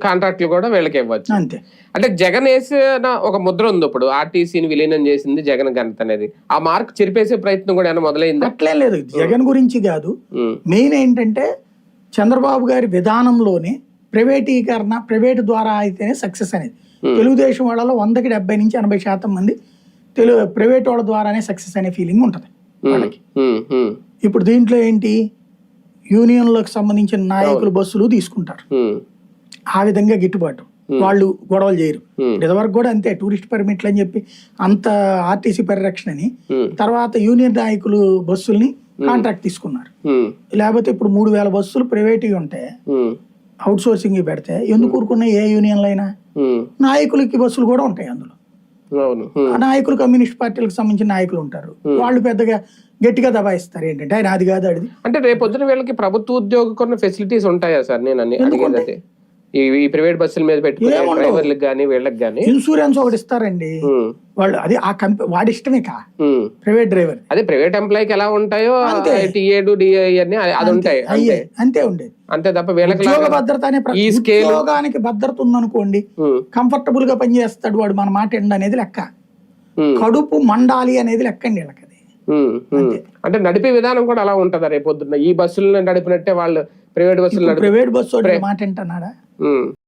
కాంట్రాక్ట్లు కూడా వీళ్ళకి ఇవ్వచ్చు అంతే. అంటే జగన్ వేసిన ఒక ముద్ర ఉంది ఇప్పుడు ఆర్టీసీని విలీనం చేసింది జగన్ ఘనత అనేది ఆ మార్క్ చెరిపేసే ప్రయత్నం కూడా ఏమైనా మొదలైంది అట్లేం లేదు, జగన్ గురించి కాదు. మెయిన్ ఏంటంటే చంద్రబాబు గారి విధానంలోనే ప్రైవేటీకరణ, ప్రైవేట్ ద్వారా అయితేనే సక్సెస్ అనేది. తెలుగుదేశం వాళ్ళలో 100కి 70 నుంచి 80% మంది ప్రైవేట్ వాళ్ళ ద్వారానే సక్సెస్ అనే ఫీలింగ్ ఉంటుంది వాళ్ళకి. ఇప్పుడు దీంట్లో ఏంటి, యూనియన్లకు సంబంధించిన నాయకులు బస్సులు తీసుకుంటారు, ఆ విధంగా గిట్టుబాటు, వాళ్ళు గొడవలు చేయరు. ఇదివరకు కూడా అంతే, టూరిస్ట్ పర్మిట్లు అని చెప్పి అంత ఆర్టీసీ పరిరక్షణ అని, తర్వాత యూనియన్ నాయకులు బస్సుల్ని కాంట్రాక్ట్ తీసుకున్నారు. లేకపోతే ఇప్పుడు 3000 బస్సులు ప్రైవేట్ ఉంటే అవుట్ సోర్సింగ్ పెడితే ఎందుకు ఊరుకున్నాయి ఏ యూనియన్లు అయినా? నాయకులకి బస్సులు కూడా ఉంటాయి అందులో. నాయకులు కమ్యూనిస్ట్ పార్టీలకు సంబంధించిన నాయకులు ఉంటారు, వాళ్ళు పెద్దగా గట్టిగా దబాయిస్తారు. ఏంటంటే ఆయన అది కాదు అడిది. అంటే రేపొద్దున వీళ్ళకి ప్రభుత్వ ఉద్యోగ ఫెసిలిటీస్ ఉంటాయా సార్? నేను అడిగేది ఈ ప్రైవేట్ బస్సుల మీద పెట్టుకునే డ్రైవర్లకు కానీ వీళ్ళకి కానీ ఇన్సూరెన్స్ ఒకటి ఇస్తారండి వాళ్ళు. అది ఆ కంపెనీ వాడి ఇష్టమే కా ప్రైవేట్ డ్రైవర్. అదే ప్రైవేట్ ఎంప్లాయీకి ఎలా ఉంటాయో టీఏడు డిఏ అన్ని అది ఉంటాయి అంతే ఉండేది. అంతే తప్ప వీళ్ళకి ఉద్యోగ భద్రత అనే ఉద్యోగానికి భద్రత ఉందనుకోండి, కంఫర్టబుల్ గా పనిచేస్తాడు వాడు, మన మాట ఎండ అనేది లెక్క. కడుపు మండాలి అనేది లెక్క అండి వీళ్ళకి. అంటే నడిపే విధానం కూడా అలా ఉంటదా రేపొద్దున్న? ఈ బస్సులను నడిపినట్టే వాళ్ళు ప్రైవేట్ బస్సులు ప్రైవేట్ బస్సు మాట వింటున్నాడా?